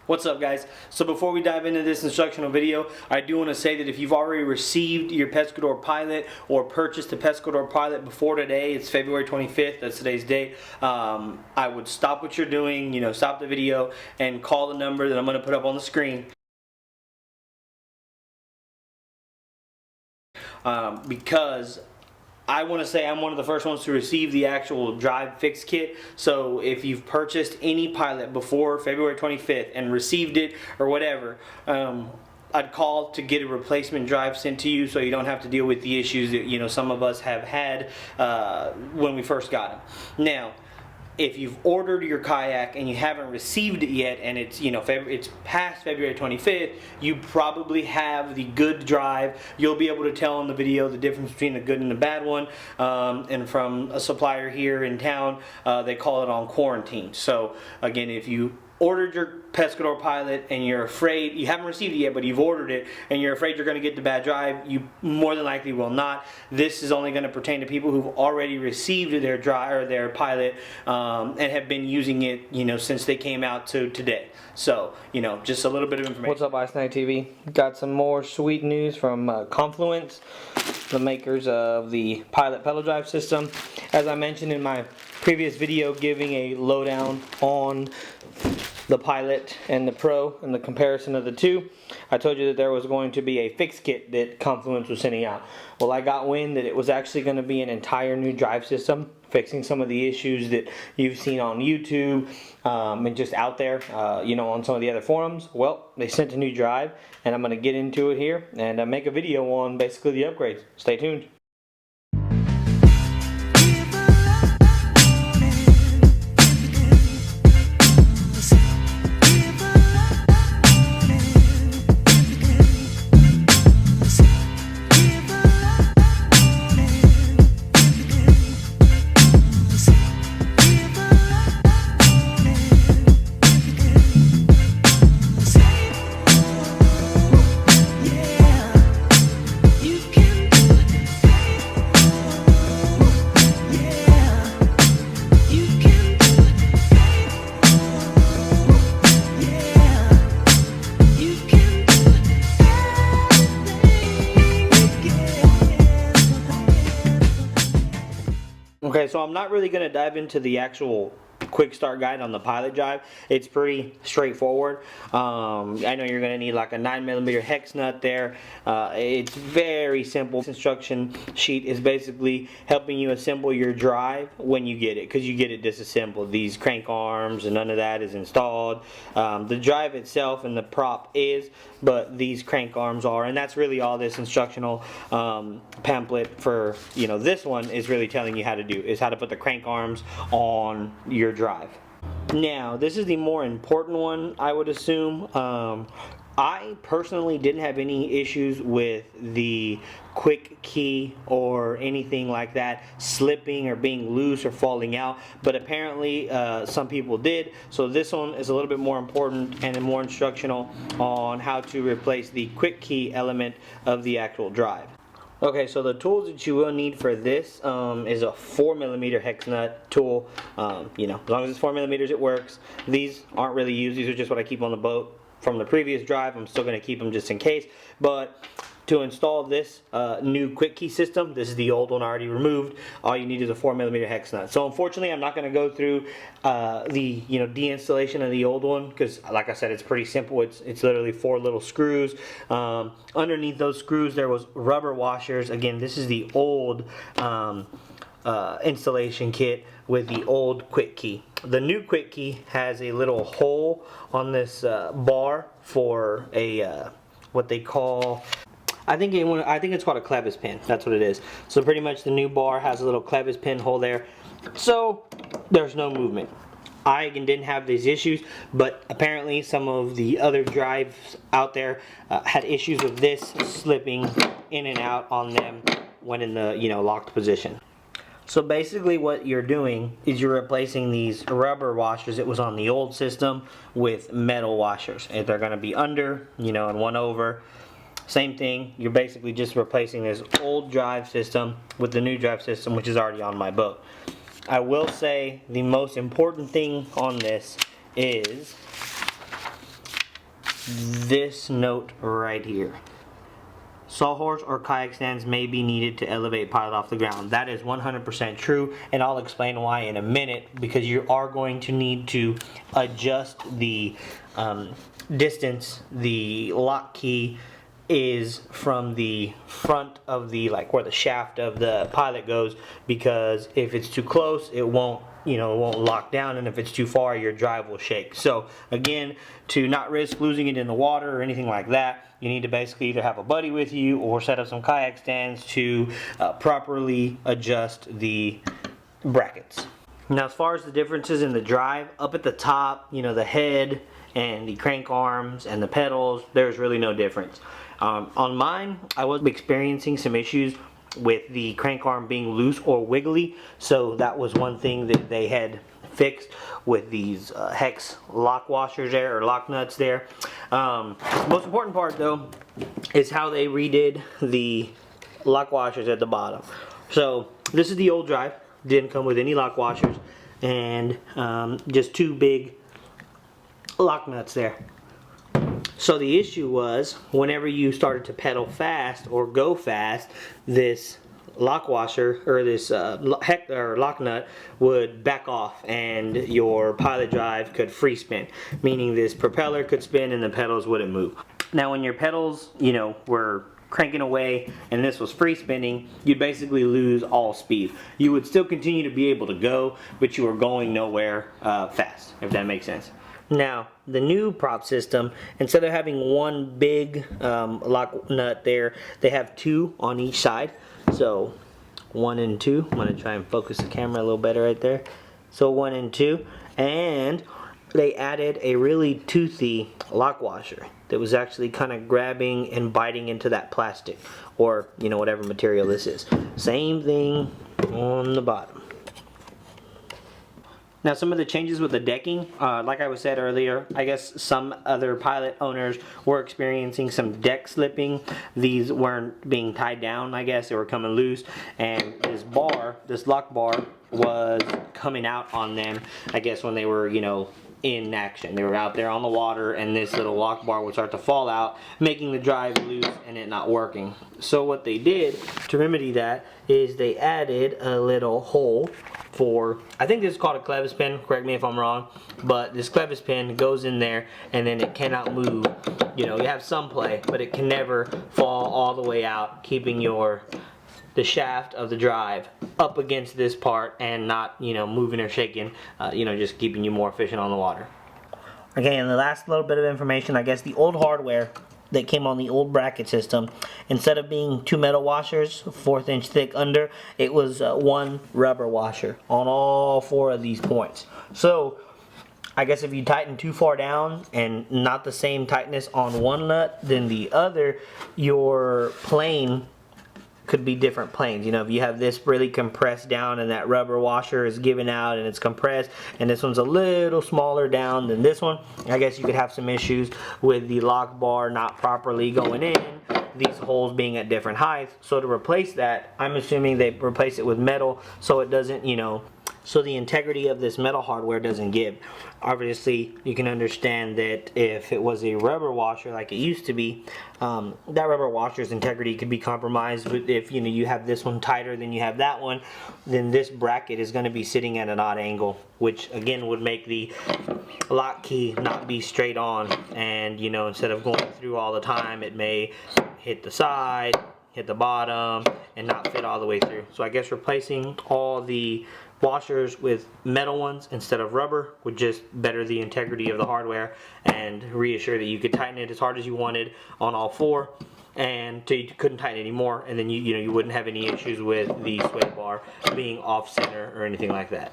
What's up, guys? So before we dive into this instructional video, I do want to say that if you've already received your Pescador Pilot or purchased a Pescador Pilot before today, it's February 25th, that's today's date, I would stop what you're doing, stop the video and call the number that I'm going to put up on the screen. Because I want to say I'm one of the first ones to receive the actual drive fix kit. So if you've purchased any Pilot before February 25th and received it or whatever, I'd call to get a replacement drive sent to you so you don't have to deal with the issues that some of us have had when we first got them. Now, if you've ordered your kayak and you haven't received it yet, and it's it's past February 25th, you probably have the good drive. You'll be able to tell in the video the difference between the good and the bad one. And from a supplier here in town, they call it on quarantine. So again, if you ordered your Pescador Pilot and you're afraid, you haven't received it yet, but you've ordered it and you're afraid you're going to get the bad drive, you more than likely will not. This is only going to pertain to people who've already received their drive or their Pilot and have been using it, since they came out to today. So, just a little bit of information. What's up, Ice Night TV? Got some more sweet news from Confluence, the makers of the Pilot pedal drive system. As I mentioned in my previous video giving a lowdown on the Pilot and the Pro and the comparison of the two, I told you that there was going to be a fix kit that Confluence was sending out. Well, I got wind that it was actually going to be an entire new drive system, fixing some of the issues that you've seen on YouTube and just out there, on some of the other forums. Well, they sent a new drive, and I'm going to get into it here and make a video on basically the upgrades. Stay tuned. Okay, so I'm not really going to dive into the actual quick start guide on the Pilot drive. It's pretty straightforward. I know you're going to need like a 9mm hex nut there. It's very simple. This instruction sheet is basically helping you assemble your drive when you get it, because you get it disassembled. These crank arms and none of that is installed. The drive itself and the prop is, but these crank arms are, and that's really all this instructional pamphlet for this one is really telling you how to do, is how to put the crank arms on your drive. Now, this is the more important one, I would assume. I personally didn't have any issues with the quick key or anything like that slipping or being loose or falling out, but apparently some people did. So this one is a little bit more important and more instructional on how to replace the quick key element of the actual drive. Okay, so the tools that you will need for this is a 4mm hex nut tool. As long as it's 4mm, it works. These aren't really used. These are just what I keep on the boat from the previous drive. I'm still going to keep them just in case. But to install this new quick key system, this is the old one I already removed, all you need is a 4mm hex nut. So unfortunately, I'm not going to go through the deinstallation of the old one, because like I said, it's pretty simple. It's literally 4 little screws. Underneath those screws there was rubber washers. Again, this is the old installation kit with the old quick key. The new quick key has a little hole on this bar for a what they call, I think it's called a clevis pin. That's what it is. So pretty much the new bar has a little clevis pin hole there. So there's no movement. I didn't have these issues, but apparently some of the other drives out there had issues with this slipping in and out on them when in the locked position. So basically what you're doing is you're replacing these rubber washers that was on the old system with metal washers. If they're going to be under, and one over. Same thing, you're basically just replacing this old drive system with the new drive system, which is already on my boat. I will say the most important thing on this is this note right here. Sawhorse or kayak stands may be needed to elevate pilot off the ground. That is 100% true, and I'll explain why in a minute, because you are going to need to adjust the distance the lock key is from the front of the, like where the shaft of the pilot goes, because if it's too close it won't, it won't lock down, and if it's too far your drive will shake. So again, to not risk losing it in the water or anything like that, you need to basically either have a buddy with you or set up some kayak stands to properly adjust the brackets. Now, as far as the differences in the drive, up at the top, the head and the crank arms and the pedals, there's really no difference. On mine, I was experiencing some issues with the crank arm being loose or wiggly, so that was one thing that they had fixed with these hex lock washers there, or lock nuts there. Most important part though is how they redid the lock washers at the bottom. So this is the old drive, didn't come with any lock washers, and just two big lock nuts there. So the issue was, whenever you started to pedal fast or go fast, this lock washer or this lock nut would back off and your pilot drive could free spin, meaning this propeller could spin and the pedals wouldn't move. Now when your pedals were cranking away and this was free spinning, you'd basically lose all speed. You would still continue to be able to go, but you were going nowhere fast, if that makes sense. Now, the new prop system, instead of having one big lock nut there, they have two on each side. So 1 and 2. I'm going to try and focus the camera a little better right there. So 1 and 2. And they added a really toothy lock washer that was actually kind of grabbing and biting into that plastic, or whatever material this is. Same thing on the bottom. Now, some of the changes with the decking, like I was said earlier, I guess some other pilot owners were experiencing some deck slipping. These weren't being tied down, I guess. They were coming loose, and this lock bar was coming out on them, I guess, when they were, in action. They were out there on the water, and this little lock bar would start to fall out, making the drive loose and it not working. So what they did to remedy that is they added a little hole for, I think this is called a clevis pin, correct me if I'm wrong, but this clevis pin goes in there and then it cannot move. You have some play, but it can never fall all the way out, keeping the shaft of the drive up against this part and not moving or shaking, just keeping you more efficient on the water. Okay, and the last little bit of information, I guess the old hardware that came on the old bracket system, instead of being 2 metal washers 1/4 inch thick under, it was 1 rubber washer on all 4 of these points. So I guess if you tighten too far down and not the same tightness on one nut than the other, your plane could be different planes. If you have this really compressed down and that rubber washer is giving out and it's compressed, and this one's a little smaller down than this one, I guess you could have some issues with the lock bar not properly going in, these holes being at different heights. So to replace that, I'm assuming they replace it with metal so it doesn't, so the integrity of this metal hardware doesn't give. Obviously, you can understand that if it was a rubber washer like it used to be, that rubber washer's integrity could be compromised. But if you have this one tighter than you have that one, then this bracket is going to be sitting at an odd angle, which again would make the lock key not be straight on. And instead of going through all the time, it may hit the side, hit the bottom, and not fit all the way through. So I guess replacing all the washers with metal ones instead of rubber would just better the integrity of the hardware and reassure that you could tighten it as hard as you wanted on all 4, and till you couldn't tighten it anymore, and then you wouldn't have any issues with the sway bar being off center or anything like that.